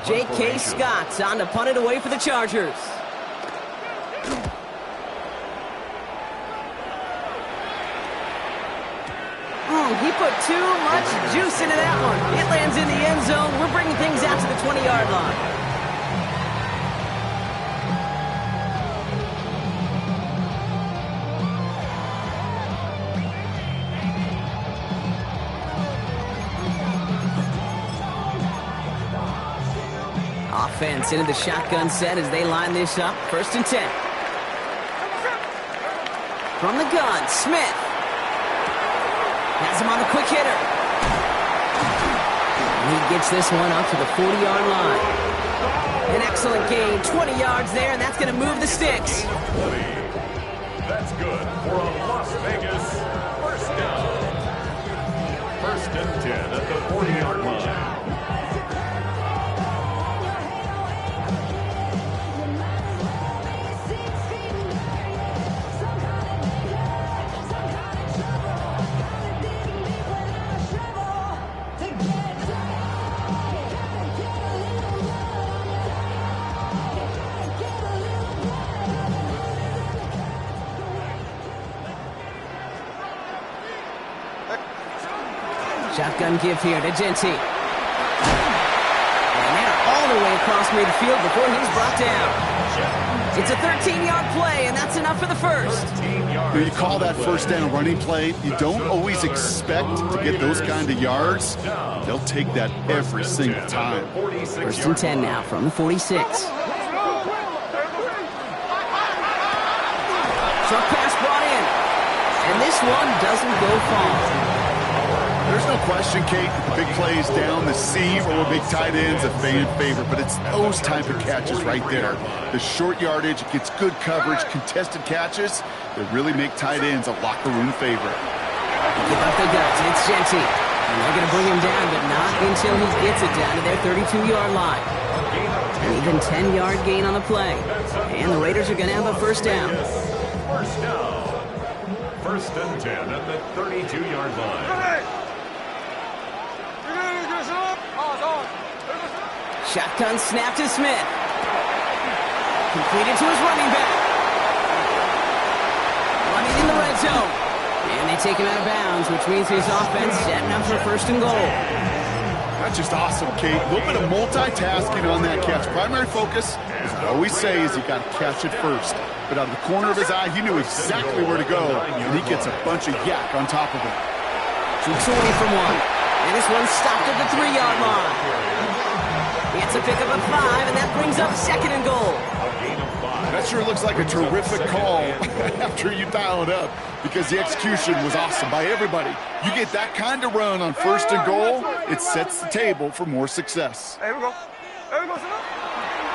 J.K. Scott's on to punt it away for the Chargers. He put too much juice into that one. It lands in the end zone. We're bringing things out to the 20-yard line. Offense into the shotgun set as they line this up. 1st and 10. From the gun, Smith. Has him on a quick hitter. And he gets this one up to the 40-yard line. An excellent gain, 20 yards there, and that's going to move the sticks. That's good for a Las Vegas first down. 1st and 10 at the 40-yard line. Shotgun give here to Genty. And they're all the way across midfield before he's brought down. It's a 13-yard play, and that's enough for the first. When you call that first down running play, you don't always expect to get those kind of yards. They'll take that every single time. 1st and 10 now from the 46. Short pass brought in. And this one doesn't go far. There's no question, Kate, the big plays down the seam or big tight ends a fan favorite, but it's those type of catches right there. The short yardage, it gets good coverage, contested catches that really make tight ends a locker room favorite. Give up the guts, it's Genty. And they're going to bring him down, but not until he gets it down to their 32-yard line. An even 10-yard gain on the play. And the Raiders are going to have a first down. First down. 1st and 10 at the 32-yard line. Shotgun snap to Smith. Completed to his running back. Running in the red zone. And they take him out of bounds, which means his offense setting up for 1st and goal. That's just awesome, Kate. A little bit of multitasking on that catch. Primary focus, as I always say, is you got to catch it first. But out of the corner of his eye, he knew exactly where to go, and he gets a bunch of yak on top of it. Shoots away from one. And this one stopped at the 3-yard line. It's a pickup of 5, and that brings up 2nd and goal. That sure looks like a terrific call after you dial it up, because the execution was awesome by everybody. You get that kind of run on 1st and goal, it sets the table for more success. There we go. There we go, sir.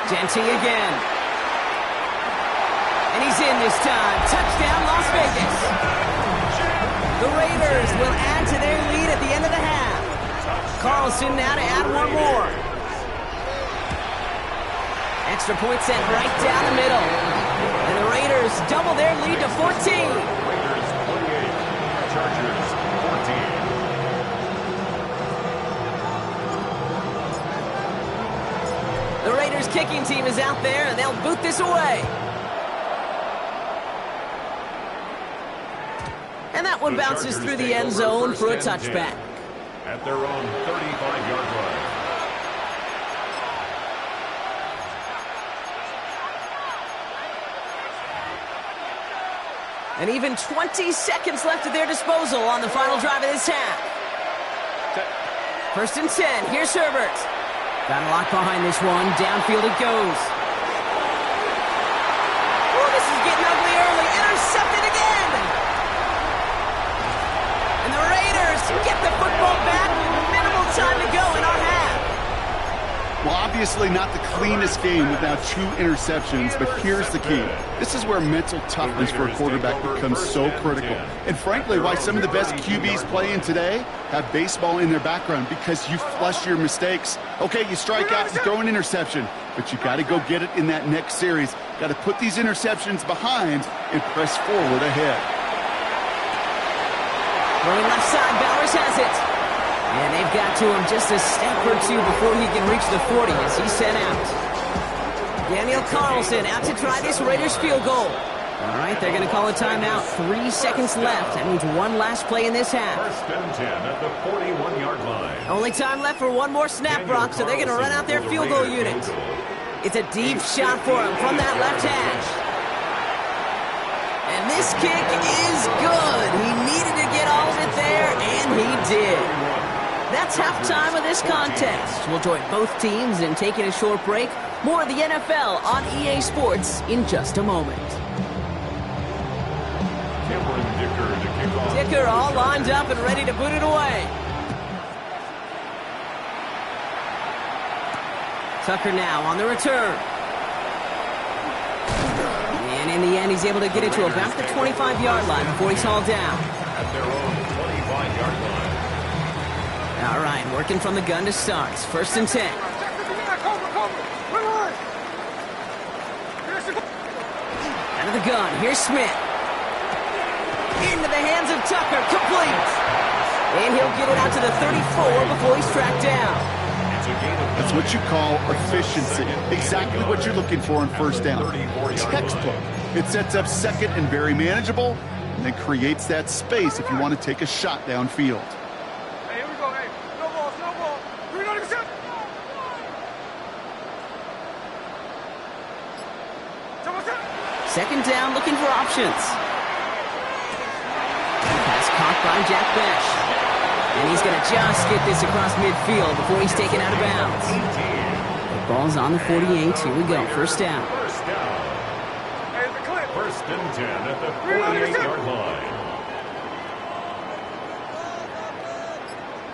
Genty again. And he's in this time. Touchdown, Las Vegas. The Raiders will add to their lead at the end of the half. Carlson now to add one more. Extra point sent right down the middle. And the Raiders double their lead to 14. Raiders 28, Chargers 14. The Raiders kicking team is out there, and they'll boot this away. And that one bounces through the end zone for a touchback. At their own 35-yard line. And even 20 seconds left at their disposal on the final drive of this half. 1st and 10. Here's Herbert. Got a lock behind this one. Downfield it goes. Oh, this is getting ugly early. Intercepted again. And the Raiders get the football back. Minimal time to go in our half. Well, obviously not the cleanest game without 2 interceptions, but here's the key. This is where mental toughness for a quarterback becomes so critical. And frankly, why some of the best QBs playing today have baseball in their background, because you flush your mistakes. Okay, you strike out, you throw an interception, but you got to go get it in that next series. Got to put these interceptions behind and press forward ahead. Running left side, Bowers has it. And they've got to him just a step or two before he can reach the 40 as he's sent out. Daniel Carlson out to try this Raiders field goal. All right, they're going to call a timeout. 3 seconds left. That means one last play in this half. First and 10 at the 41-yard line. Only time left for one more snap, Brock, so they're going to run out their field goal unit. It's a deep shot for him from that left hash. And this kick is good. He needed to get all of it there, and he did. That's halftime of this contest. We'll join both teams in taking a short break. More of the NFL on EA Sports in just a moment. Dicker all lined up and ready to boot it away. Tucker now on the return. And in the end, he's able to get it to about the 25-yard line before he's hauled down. At their own 25-yard line. All right, working from the gun to start. First and 10. Out of the gun, here's Smith. Into the hands of Tucker, complete. And he'll get it out to the 34 before he's tracked down. That's what you call efficiency. Exactly what you're looking for in first down. Textbook. It sets up second and very manageable, and then creates that space if you want to take a shot downfield. Hey, here we go. Hey, no ball, no ball. 397. Second down, looking for options. Pass caught by Jack Besh. And he's going to just get this across midfield before he's taken out of bounds. The ball's on the 48. Here we go. First down. First down. Hey, the clip. First and 10 at the 48-yard line.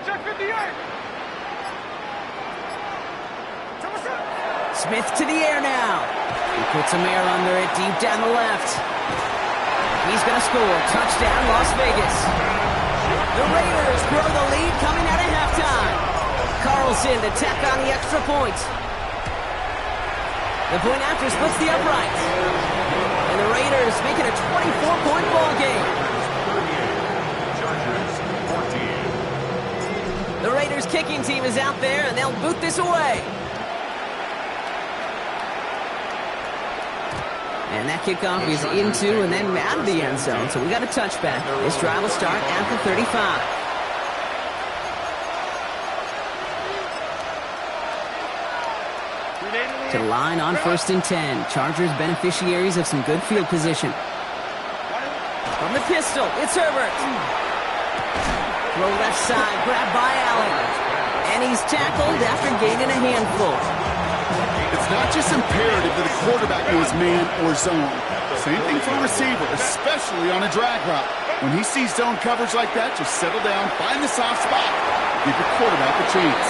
Check 58. Smith to the air now. He puts some air under it deep down the left. He's going to score. Touchdown, Las Vegas. The Raiders grow the lead coming out of halftime. Carlson to tack on the extra point. The point after splits the uprights. And the Raiders make it a 24-point ball game. The Raiders kicking team is out there, and they'll boot this away. And that kickoff is into and then out of the end zone. So we got a touchback. This drive will start at the 35. To the line on first and 10. Chargers beneficiaries of some good field position. From the pistol, it's Herbert. Throw left side, grabbed by Allen. And he's tackled after gaining a handful. It's not just imperative that a quarterback knows man or zone. Same thing for a receiver, especially on a drag route. When he sees zone coverage like that, just settle down, find the soft spot, give your quarterback a chance.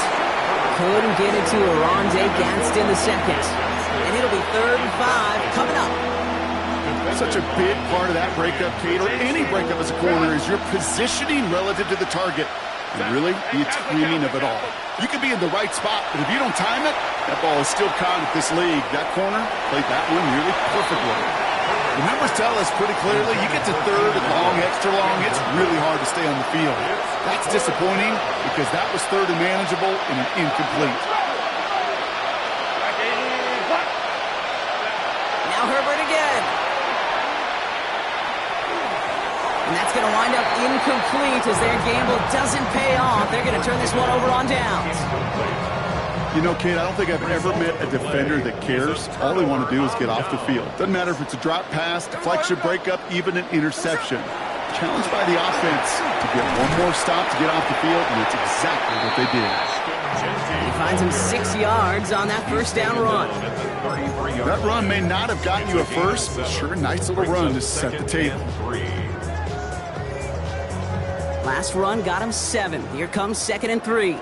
Couldn't get it to Arondé Gadsden the second. And it'll be 3rd and 5 coming up. Such a big part of that breakup, Kate, or any breakup as a corner, is your positioning relative to the target. And really, the timing of it all. You can be in the right spot, but if you don't time it, that ball is still caught at this league. That corner played that one nearly perfectly. The numbers tell us pretty clearly, you get to 3rd and long, extra long, it's really hard to stay on the field. That's disappointing because that was 3rd and manageable and an incomplete. Now Herbert again. And that's going to wind up incomplete as their gamble doesn't pay off. They're going to turn this one over on downs. You know, Kate, I don't think I've ever met a defender that cares. All they want to do is get off the field. Doesn't matter if it's a drop pass, deflection, breakup, even an interception. Challenged by the offense to get one more stop to get off the field, and it's exactly what they did. He finds him 6 yards on that first down run. That run may not have gotten you a first, but sure, a nice little run to set the table. Last run got him 7. Here comes 2nd and 3.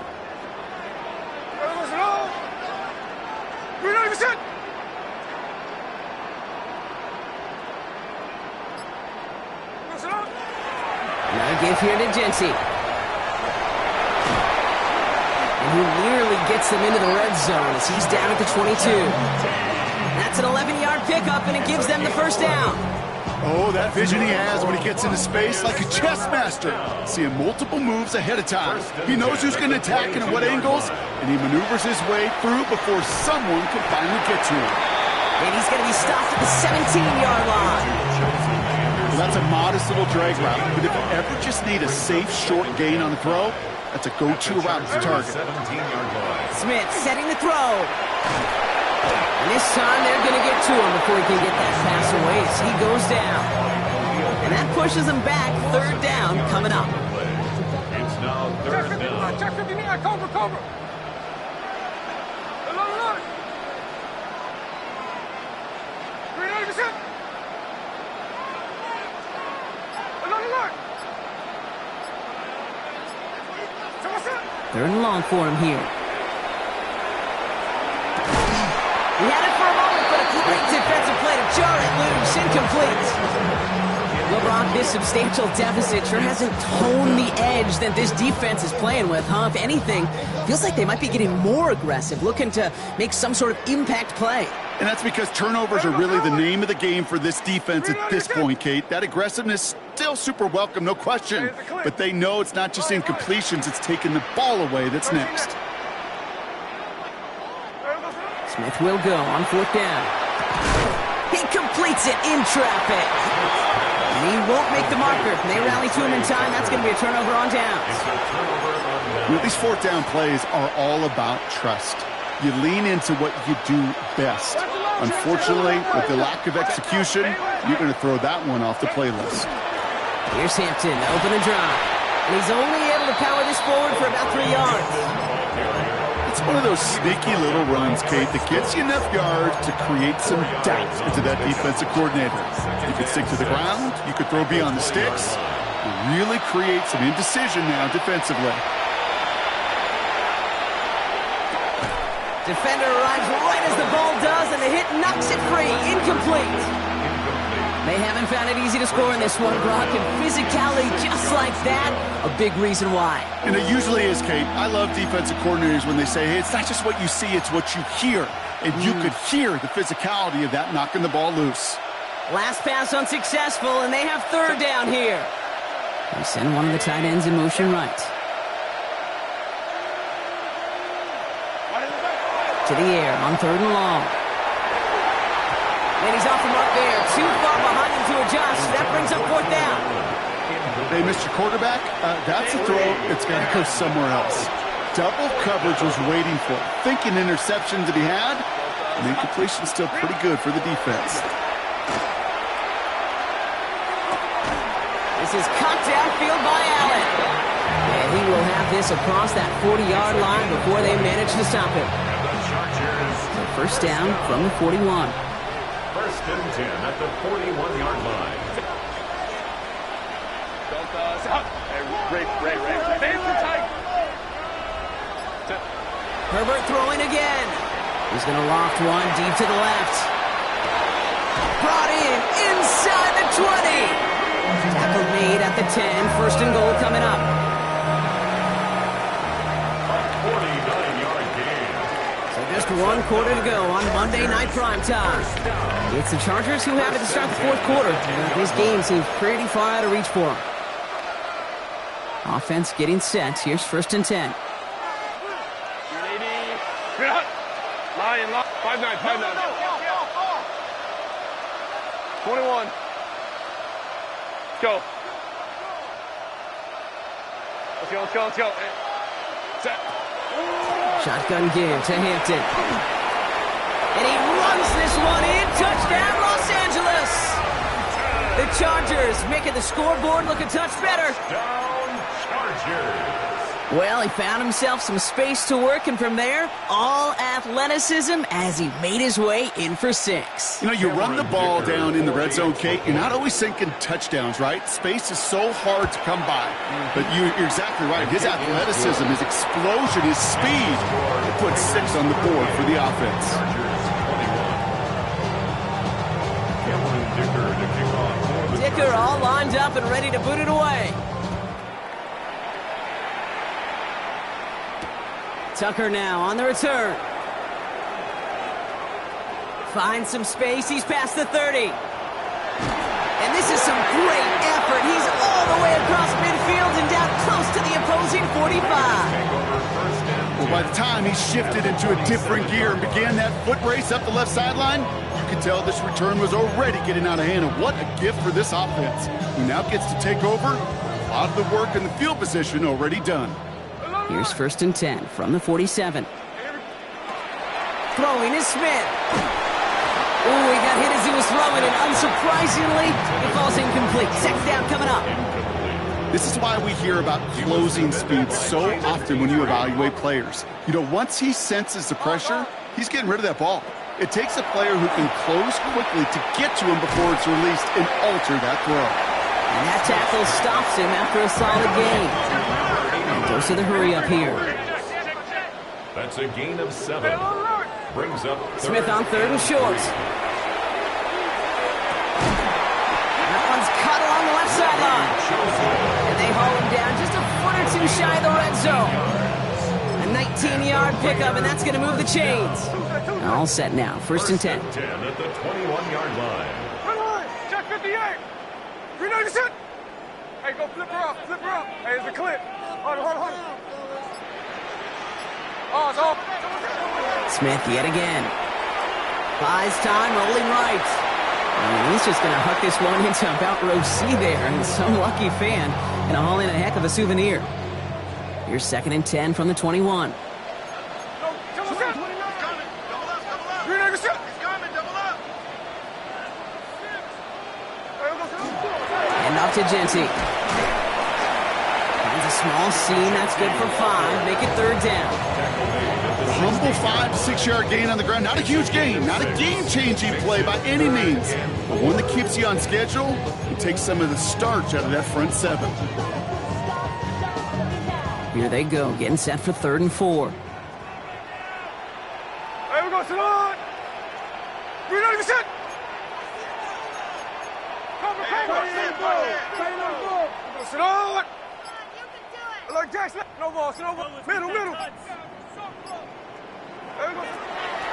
Another give here to Jency. And he nearly gets them into the red zone as he's down at the 22. That's an 11-yard pickup, and it gives them the first down. Oh, that vision he has when he gets into space like a chess master. Seeing multiple moves ahead of time. He knows who's going to attack and at what angles, and he maneuvers his way through before someone can finally get to him. And he's going to be stopped at the 17-yard line. Well, that's a modest little drag route, but if you ever just need a safe, short gain on the throw, that's a go-to route to target. Smith setting the throw. And this time they're going to get to him before he can get that pass away as he goes down. And that pushes him back. Third down coming up. It's now third down. Check 59, Cobra. Look. 390%. Look. Third and long for him here. He had it for a moment, but a great defensive play to jar it loose. Incomplete. LeBron, this substantial deficit sure hasn't toned the edge that this defense is playing with, huh? If anything, feels like they might be getting more aggressive, looking to make some sort of impact play. And that's because turnovers are really the name of the game for this defense at this point, Kate. That aggressiveness still super welcome, no question. But they know it's not just incompletions, it's taking the ball away that's next. Smith will go on fourth down. He completes it in traffic. And he won't make the marker. They rally to him in time. That's going to be a turnover on downs. You know, these fourth down plays are all about trust. You lean into what you do best. Unfortunately, with the lack of execution, you're going to throw that one off the playlist. Here's Hampton, open and drive. And he's only able to power this forward for about 3 yards. It's one of those sneaky little runs, Kate, that gets you enough yards to create some doubt into that defensive coordinator. You could stick to the ground, you could throw beyond the sticks, and really create some indecision now defensively. Defender arrives right as the ball does, and the hit knocks it free. Incomplete. They haven't found it easy to score in this one, Brock, and physicality just like that, a big reason why. And it usually is, Kate. I love defensive coordinators when they say, hey, it's not just what you see, it's what you hear. And you could hear the physicality of that knocking the ball loose. Last pass unsuccessful, and they have third down here. They send one of the tight ends in motion right. To the air on third and long. And he's off the mark there. Too far behind him to adjust. That brings up fourth down. Hey, Mr. Quarterback, that's a throw that's got to go somewhere else. Double coverage was waiting for it. Thinking interception to be had. And incompletion's still pretty good for the defense. This is cut downfield by Allen. And he will have this across that 40-yard line before they manage to stop him. So first down from the 41. First and 10 at the 41-yard line. Herbert throwing again. He's going to loft one deep to the left. Brought in inside the 20. Tackle made at the 10. First and goal coming up. 49-yard gain. So just 1 quarter to go on Monday Night Primetime. It's the Chargers who have it to start the fourth quarter. This game seems pretty far out of reach for them. Offense getting set. Here's first and 10. Lion, 5-9. 21. Let's go. Set. Shotgun give to Hampton. And he runs this one in. Touchdown, Los Angeles. The Chargers making the scoreboard look a touch better. Down Chargers. Well, he found himself some space to work, and from there, all athleticism as he made his way in for 6. You know, you run the ball down in the red zone, Kate, you're not always thinking touchdowns, right? Space is so hard to come by. But you're exactly right. His athleticism, his explosion, his speed, he put 6 on the board for the offense. Dicker all lined up and ready to boot it away. Tucker now on the return. Finds some space. He's past the 30. And this is some great effort. He's all the way across midfield and down close to the opposing 45. Well, by the time he shifted into a different gear and began that foot race up the left sideline, you could tell this return was already getting out of hand. And what a gift for this offense, who now gets to take over. A lot of the work in the field position already done. Here's 1st and 10 from the 47. Throwing is Smith. Ooh, he got hit as he was throwing, and unsurprisingly, it falls incomplete. 2nd down coming up. This is why we hear about closing speed so often when you evaluate players. You know, once he senses the pressure, he's getting rid of that ball. It takes a player who can close quickly to get to him before it's released and alter that throw. And that tackle stops him after a solid gain. And goes to the hurry up here. That's a gain of 7. Brings up Smith on 3rd and short. That one's cut along the left sideline. And they haul him down just a foot or two shy of the red zone. A 19-yard pickup, and that's going to move the chains. All set now. 1st and 10. 10 at the 21-yard line. Check 58. Renate the shit. Hey, go flip her up. Flip her up. Hey, it's a clip. Hold on. Oh, it's off. Smith yet again. Buys time, rolling right. And he's just going to huck this one into about row C there. And some lucky fan going to haul in a heck of a souvenir. Here's 2nd and 10 from the 21. And off to Genty. Finds a small seam. That's good for 5. Make it 3rd down. Humble 5 to 6 yard gain on the ground. Not a huge gain, not a game-changing play by any means, but one that keeps you on schedule and takes some of the starch out of that front 7. Here they go, getting set for 3rd and 4. Hey, we go to the line. Renate the shit. Cover. Sit on. Like Jackson. No ball. Middle.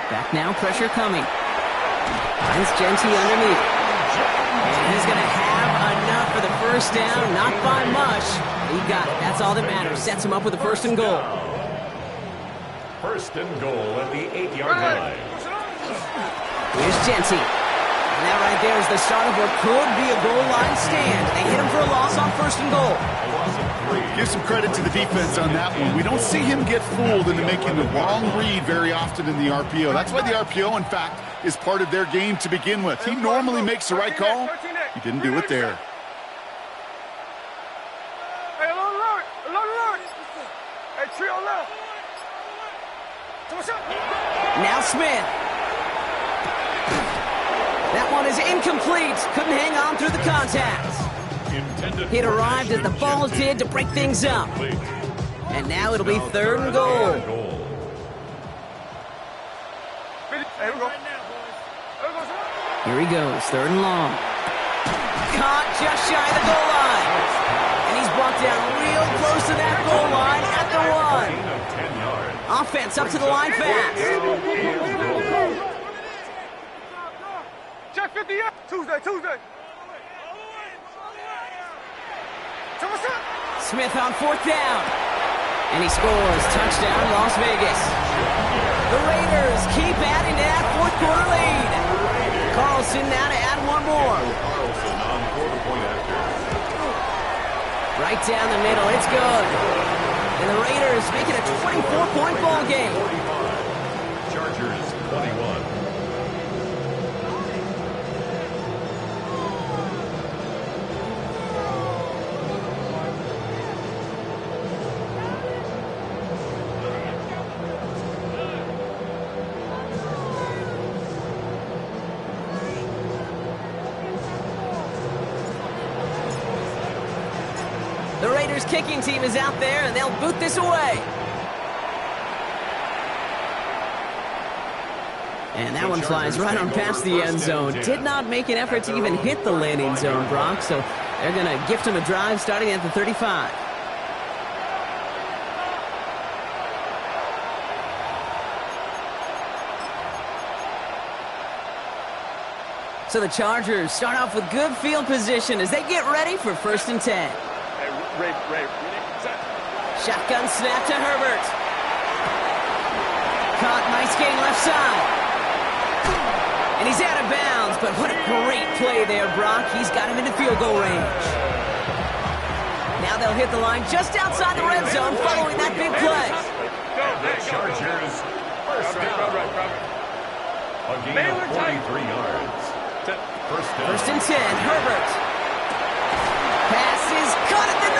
Back now, pressure coming. Finds Genty underneath. And he's going to have enough for the 1st down. Not by much. He got it. That's all that matters. Sets him up with a 1st and goal. 1st and goal at the 8-yard line. Here's Genty. And that right there is the start of what could be a goal line stand. They hit him for a loss on 1st and goal. Give some credit to the defense on that one. We don't see him get fooled into making the wrong read very often in the RPO. That's why the RPO, in fact, is part of their game to begin with. He normally makes the right call. He didn't do it there. Hey, along the line. Hey, trio left. Now Smith. That one is incomplete. Couldn't hang on through the contact. It arrived as the ball did to break things up. And now it'll be 3rd and goal. Here he goes, 3rd and long. Caught just shy of the goal line. And he's brought down real close to that goal line at the 1. Offense up to the line fast. Check 58. Tuesday. Smith on 4th down. And he scores. Touchdown, Las Vegas. The Raiders keep adding to that 4th quarter lead. Carlson now to add one more. Right down the middle. It's good. And the Raiders make it a 24-point ball game. Chargers 21. The Raiders kicking team is out there, and they'll boot this away. And that one flies right on past the end zone. Did not make an effort to even hit the landing zone, Brock, so they're going to gift him a drive starting at the 35. So the Chargers start off with good field position as they get ready for 1st and 10. Hey, Ray, set. Shotgun snap to Herbert. Caught, nice gain left side. And he's out of bounds, but what a great play there, Brock. He's got him into field goal range. Now they'll hit the line just outside the red zone following that big play. The Chargers first down. A gain of 43 yards. First and 10, Herbert. Pass is caught at the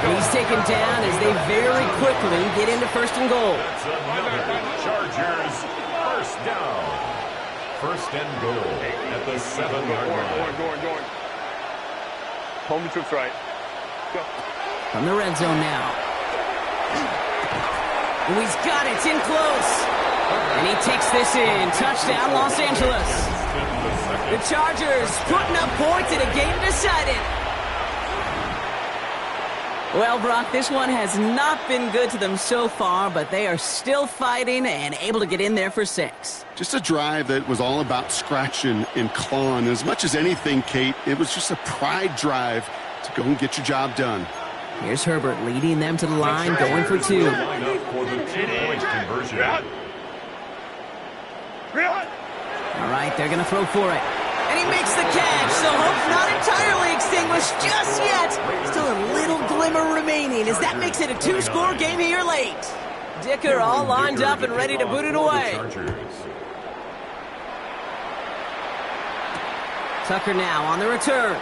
9. He's taken down as they very quickly get into 1st and goal. That's another Chargers first down. 1st and goal at the 7-yard line. Going. Home troops right. Go. From the red zone now. Oh, he's got it. It's in close. And he takes this in. Touchdown, Los Angeles. The Chargers putting up points in a game decided. Well, Brock, this one has not been good to them so far, but they are still fighting and able to get in there for 6. Just a drive that was all about scratching and clawing. As much as anything, Kate, it was just a pride drive to go and get your job done. Here's Herbert leading them to the line, going for 2. Line up for the 2-point conversion. All right, they're going to throw for it. And he makes the catch, so hope not entirely extinguished just yet. Still a little glimmer remaining as that makes it a 2-score game here late. Dicker all lined up and ready to boot it away. Tucker now on the return.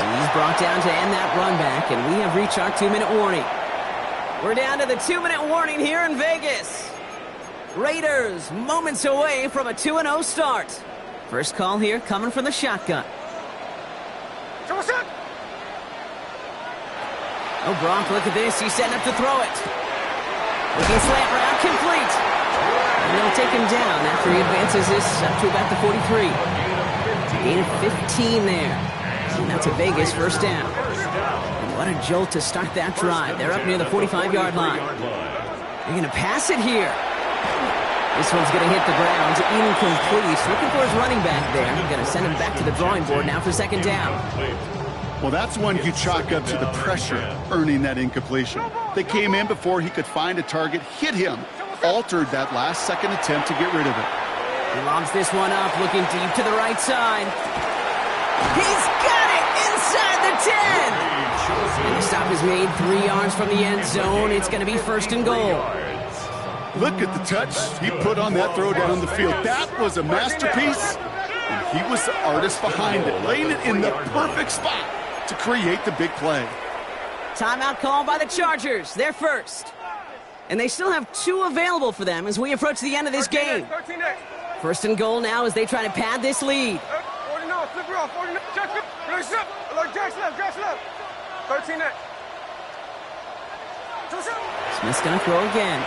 And he's brought down to end that run back, and we have reached our 2-minute warning. We're down to the 2-minute warning here in Vegas. Raiders moments away from a 2-0 start. First call here coming from the shotgun. Oh, Brock, look at this. He's setting up to throw it. Looking slant route, complete. And they'll take him down after he advances this up to about the 43. Gain of 15 there. And that's a Vegas first down. And what a jolt to start that drive. They're up near the 45-yard line. They're going to pass it here. This one's going to hit the ground. Incomplete. Looking for his running back there. Going to send him back to the drawing board now for 2nd down. Well, that's one you chalk up to the pressure earning that incompletion. They came in before he could find a target, hit him, altered that last-second attempt to get rid of it. He lobs this one up, looking deep to the right side. He's got it inside the 10. And the stop is made 3 yards from the end zone. It's going to be 1st and goal. Look at the touch he put on that throw down the field. That was a masterpiece, and he was the artist behind it, laying it in the perfect spot to create the big play. Timeout called by the Chargers. They're first. And they still have 2 available for them as we approach the end of this game. 1st and goal now as they try to pad this lead. 49, flip her off, 49, Jack left, 13 next. Smith's going to throw again.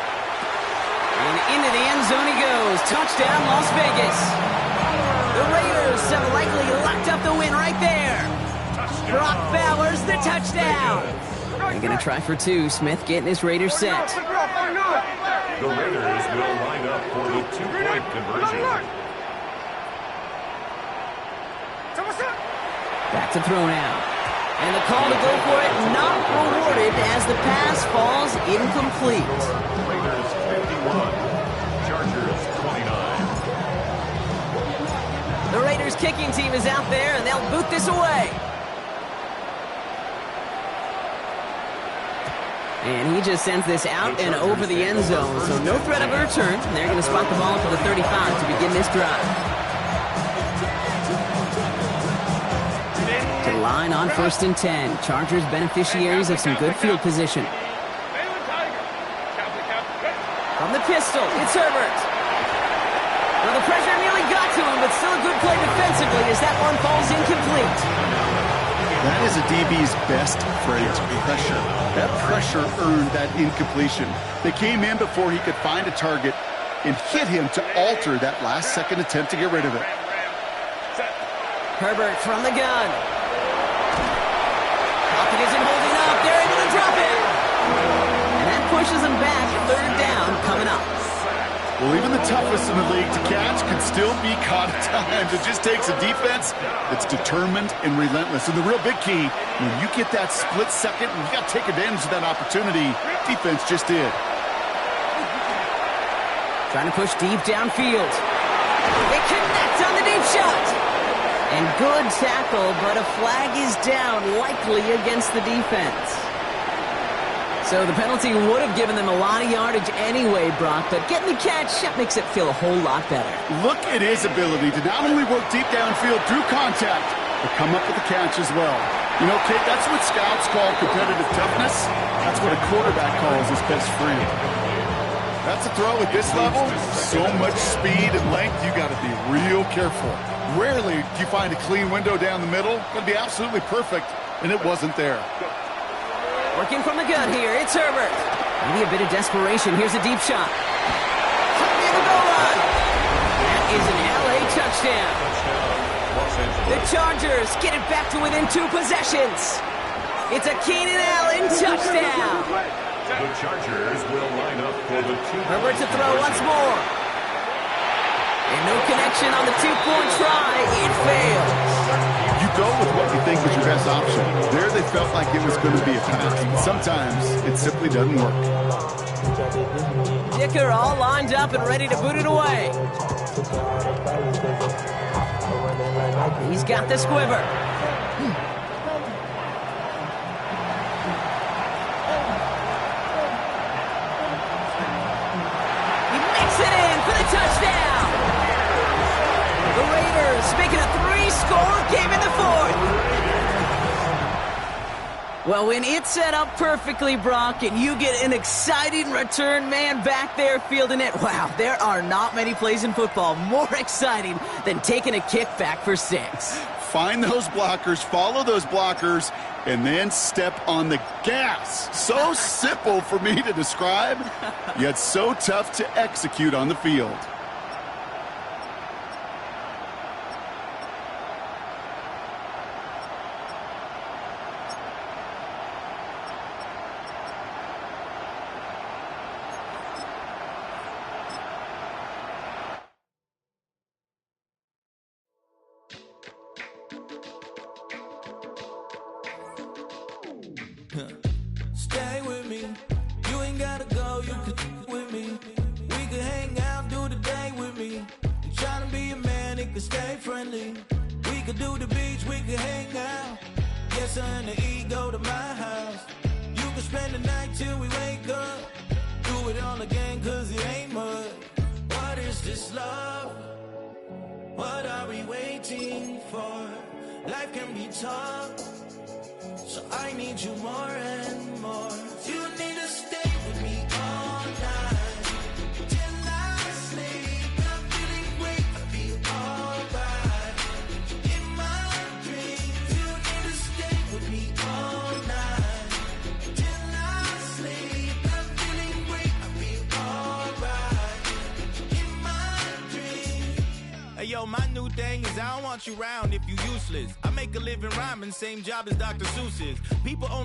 And into the end zone he goes. Touchdown, Las Vegas. The Raiders have likely locked up the win right there. Brock Bowers, the touchdown. They're going to try for 2. Smith getting his Raiders set. The Raiders will line up for the 2-point conversion. Back to throw now. And the call to go for it not rewarded as the pass falls incomplete. Raiders 51, Chargers 29. The Raiders kicking team is out there and they'll boot this away. And he just sends this out and over the end zone, so no threat of a return. And they're going to spot the ball for the 35 to begin this drive. To the line on 1st and 10. Chargers beneficiaries of some good field position. From the pistol, it's Herbert. Well, the pressure nearly got to him, but still a good play defensively as that one falls incomplete. That is a DB's best phrase, pressure. That pressure earned that incompletion. They came in before he could find a target and hit him to alter that last-second attempt to get rid of it. Herbert from the gun. Pocket isn't holding up. They're able to drop it. And that pushes them back. 3rd down coming up. Well, even the toughest in the league to catch can still be caught at times. It just takes a defense that's determined and relentless. And the real big key, when you get that split second, you got to take advantage of that opportunity. Defense just did. Trying to push deep downfield. They connect on the deep shot. And good tackle, but a flag is down, likely against the defense. So the penalty would have given them a lot of yardage anyway, Brock, but getting the catch, that makes it feel a whole lot better. Look at his ability to not only work deep downfield through contact, but come up with the catch as well. You know, Kate, that's what scouts call competitive toughness. That's what a quarterback calls his best friend. That's a throw at this level. So much speed and length, you got to be real careful. Rarely do you find a clean window down the middle. It's going to be absolutely perfect, and it wasn't there. Working from the gun here, it's Herbert. Maybe a bit of desperation. Here's a deep shot. Near the goal line. That is an LA touchdown. The Chargers get it back to within 2 possessions. It's a Keenan Allen touchdown. The Chargers will line up for the 2. Herbert to throw once more. And no connection on the 2-point try. It fails. You go with what you think is your best option. There they felt like it was going to be a pass. Sometimes it simply doesn't work. Dicker all lined up and ready to boot it away. He's got the squiver. He makes it in for the touchdown. The Raiders making a 3-score game in the 4th. Well, when it's set up perfectly, Brock, and you get an exciting return man back there fielding it, wow, there are not many plays in football more exciting than taking a kick back for 6. Find those blockers, follow those blockers, and then step on the gas. So simple for me to describe, yet so tough to execute on the field. Stay with me. You ain't gotta go, you can with me. We can hang out, do the day with me. You tryna be a man, it can stay friendly. We could do the beach, we can hang out. Yes, sir, and the E go to my house. You can spend the night till we wake up. Do it all again, cause it ain't much. What is this love? What are we waiting for? Life can be tough, so I need you more and more. You need to stay with me all night till I sleep. I'm feeling great, I feel alright. In my dreams, you need to stay with me all night till I sleep. I'm feeling great, I feel alright. In my dreams. Hey yo, my new thing is I don't want you around if you useless. I make a living rhyming, same job as Dr. Seuss's. People only